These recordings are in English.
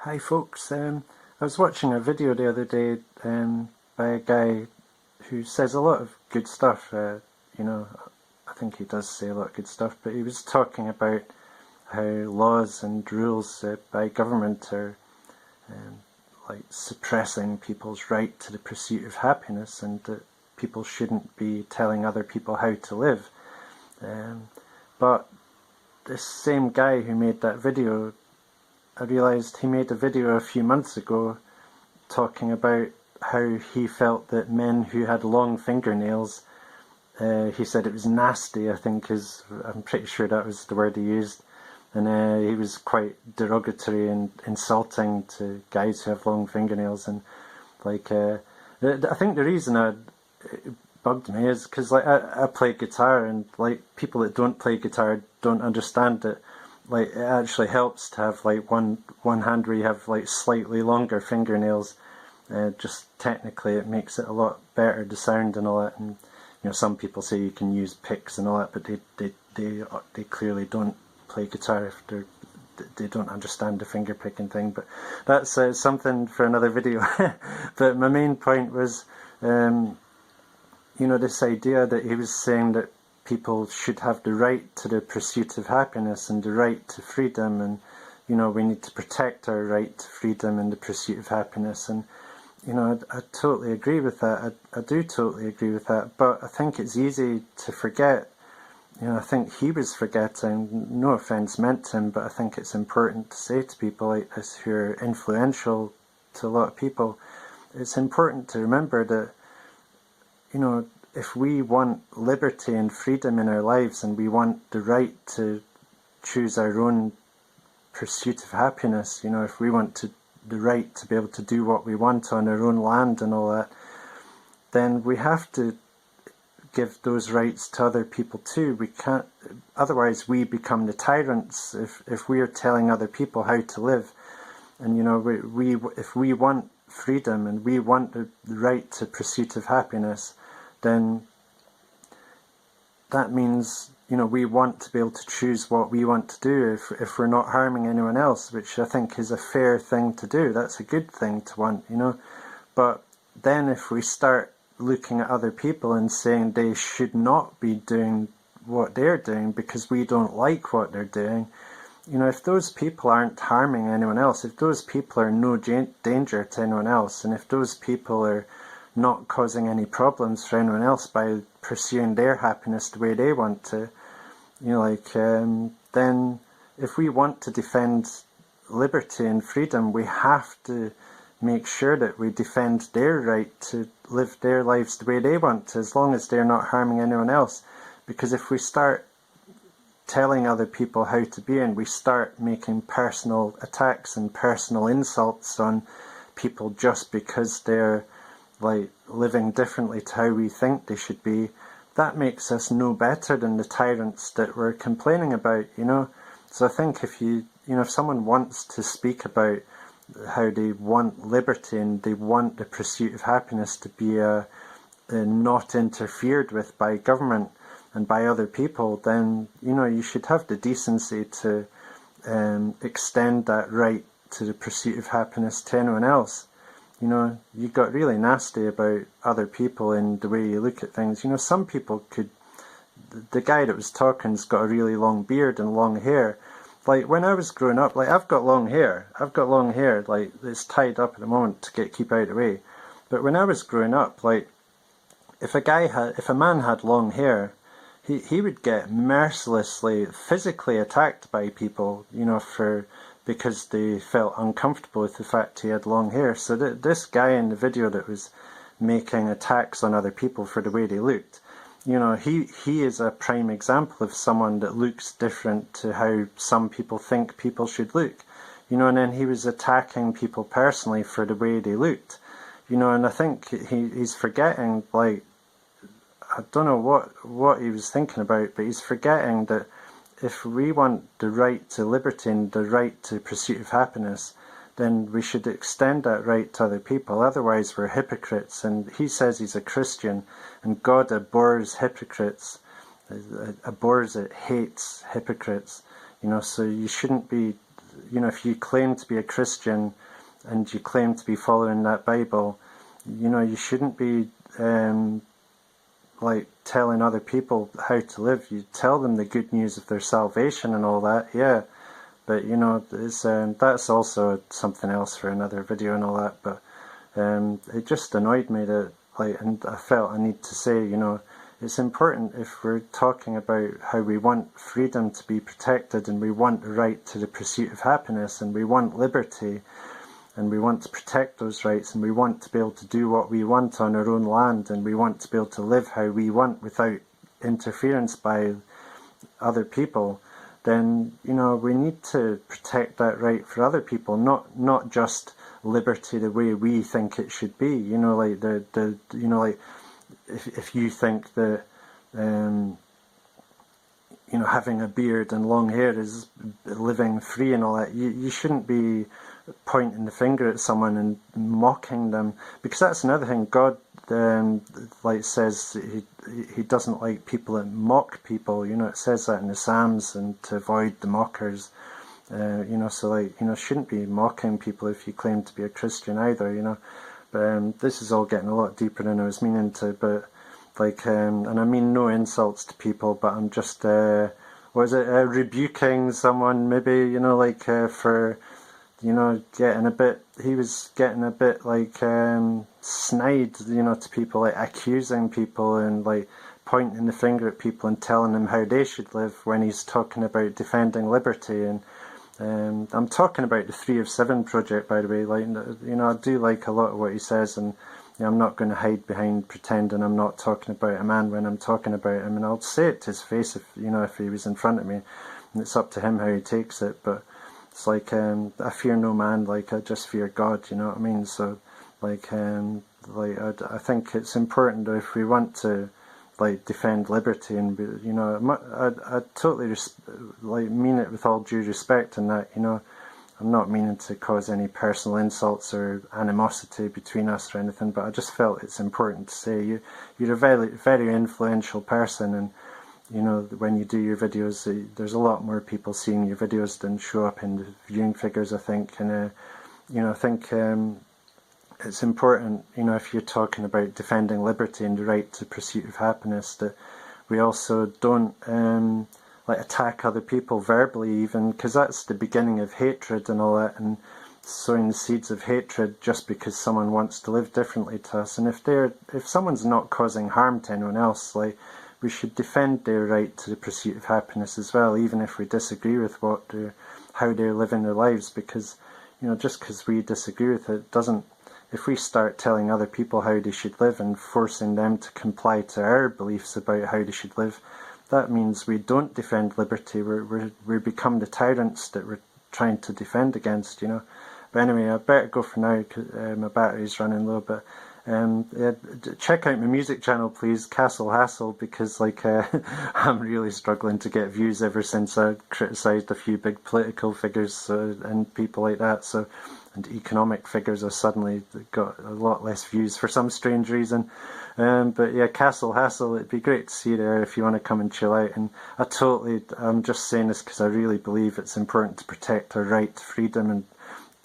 Hi folks, I was watching a video the other day by a guy who says a lot of good stuff. I think he does say a lot of good stuff, but he was talking about how laws and rules by government are like suppressing people's right to the pursuit of happiness, and that people shouldn't be telling other people how to live. But this same guy who made that video, I realised he made a video a few months ago talking about how he felt that men who had long fingernails, he said it was nasty, I'm pretty sure that was the word he used, and he was quite derogatory and insulting to guys who have long fingernails. And I think the reason it bugged me is because I play guitar, and people that don't play guitar don't understand that it actually helps to have one hand where you have slightly longer fingernails. Just technically it makes it a lot better, the sound and all that. And some people say you can use picks and all that, but they clearly don't play guitar if they don't understand the finger picking thing. But that's something for another video. But my main point was this idea that he was saying that people should have the right to the pursuit of happiness and the right to freedom, and we need to protect our right to freedom and the pursuit of happiness. And I totally agree with that. I do totally agree with that, but I think it's easy to forget. I think he was forgetting, no offence meant to him, but I think it's important to say to people like this who are influential to a lot of people, it's important to remember that if we want liberty and freedom in our lives, and we want the right to choose our own pursuit of happiness, if we want the right to be able to do what we want on our own land and all that, then we have to give those rights to other people too. We can't, otherwise we become the tyrants if we are telling other people how to live. And if we want freedom and we want the right to pursuit of happiness, then that means we want to be able to choose what we want to do if we're not harming anyone else, which I think is a fair thing to do. That's a good thing to want, But then if we start looking at other people and saying they should not be doing what they're doing because we don't like what they're doing, if those people aren't harming anyone else, if those people are no danger to anyone else, and if those people are not causing any problems for anyone else by pursuing their happiness the way they want to, then if we want to defend liberty and freedom, we have to make sure that we defend their right to live their lives the way they want to, as long as they're not harming anyone else. Because if we start telling other people how to be, and we start making personal attacks and personal insults on people just because they're living differently to how we think they should be, that makes us no better than the tyrants that we're complaining about, So I think if someone wants to speak about how they want liberty and they want the pursuit of happiness to be not interfered with by government and by other people, then you should have the decency to extend that right to the pursuit of happiness to anyone else. You got really nasty about other people in the way you look at things. Some people could... The guy that was talking's got a really long beard and long hair. When I was growing up, I've got long hair. It's tied up at the moment to keep out of the way. But when I was growing up, if a man had long hair, he would get mercilessly, physically attacked by people, because they felt uncomfortable with the fact he had long hair. So this guy in the video that was making attacks on other people for the way they looked, he is a prime example of someone that looks different to how some people think people should look. And then he was attacking people personally for the way they looked. And I think he's forgetting, I don't know what he was thinking about, but he's forgetting that if we want the right to liberty and the right to pursuit of happiness, then we should extend that right to other people. Otherwise we're hypocrites. And he says he's a Christian, and God abhors hypocrites, hates hypocrites. So you shouldn't be you know, if you claim to be a Christian and you claim to be following that Bible, you know, you shouldn't be like telling other people how to live. You tell them the good news of their salvation and all that, yeah. But you know, it's that's also something else for another video and all that. But it just annoyed me that, like, and I felt I need to say, you know, it's important if we're talking about how we want freedom to be protected, and we want the right to the pursuit of happiness, and we want liberty, and we want to protect those rights, and we want to be able to do what we want on our own land, and we want to be able to live how we want without interference by other people, then, you know, we need to protect that right for other people, not just liberty the way we think it should be. You know, like you know, like if you think that you know, having a beard and long hair is living free and all that, you shouldn't be pointing the finger at someone and mocking them, because that's another thing. God like says he doesn't like people that mock people. You know, it says that in the Psalms, and to avoid the mockers. You know, so, like, you know, shouldn't be mocking people if you claim to be a Christian either, you know. But this is all getting a lot deeper than I was meaning to. But like, and I mean no insults to people, but I'm just rebuking someone, maybe, you know, like for, you know, he was getting a bit like snide, you know, to people, like accusing people and like pointing the finger at people and telling them how they should live, when he's talking about defending liberty. And I'm talking about the 3 of 7 project, by the way. Like, you know, I do like a lot of what he says, and you know, I'm not going to hide behind pretending I'm not talking about a man when I'm talking about him, and I'll say it to his face if, you know, if he was in front of me, and it's up to him how he takes it. But it's like, I fear no man, like I just fear God, you know what I mean? So like I think it's important that if we want to like defend liberty, and you know, I totally like mean it with all due respect, and that, you know, I'm not meaning to cause any personal insults or animosity between us or anything, but I just felt it's important to say you're a very, very influential person, and you know, when you do your videos, there's a lot more people seeing your videos than show up in the viewing figures, I think. And you know, I think it's important, you know, if you're talking about defending liberty and the right to pursuit of happiness, that we also don't like attack other people verbally, even, because that's the beginning of hatred and all that, and sowing the seeds of hatred just because someone wants to live differently to us. And if someone's not causing harm to anyone else, like, we should defend their right to the pursuit of happiness as well, even if we disagree with how they're living their lives, because, you know, just because we disagree with it doesn't. If we start telling other people how they should live and forcing them to comply to our beliefs about how they should live, that means we don't defend liberty. We become the tyrants that we're trying to defend against, you know. But anyway, I better go for now, because my battery's running low. But yeah, check out my music channel, please, Hassall, because like I'm really struggling to get views ever since I criticised a few big political figures and people like that. So, and economic figures have suddenly got a lot less views for some strange reason. But yeah, Hassall, it'd be great to see you there if you want to come and chill out. And I'm just saying this because I really believe it's important to protect our right to freedom, and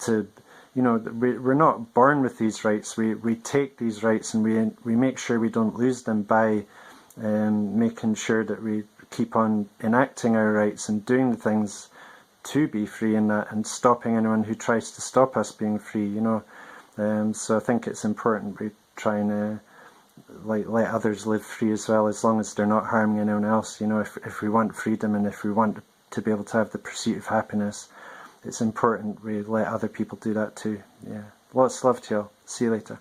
to, you know, we're not born with these rights. We take these rights, and we make sure we don't lose them by making sure that we keep on enacting our rights and doing the things to be free, in that, and stopping anyone who tries to stop us being free, you know. So I think it's important we try and like let others live free as well, as long as they're not harming anyone else. You know, if we want freedom, and if we want to be able to have the pursuit of happiness, it's important we let other people do that too. Yeah. Lots of love to you all. See you later.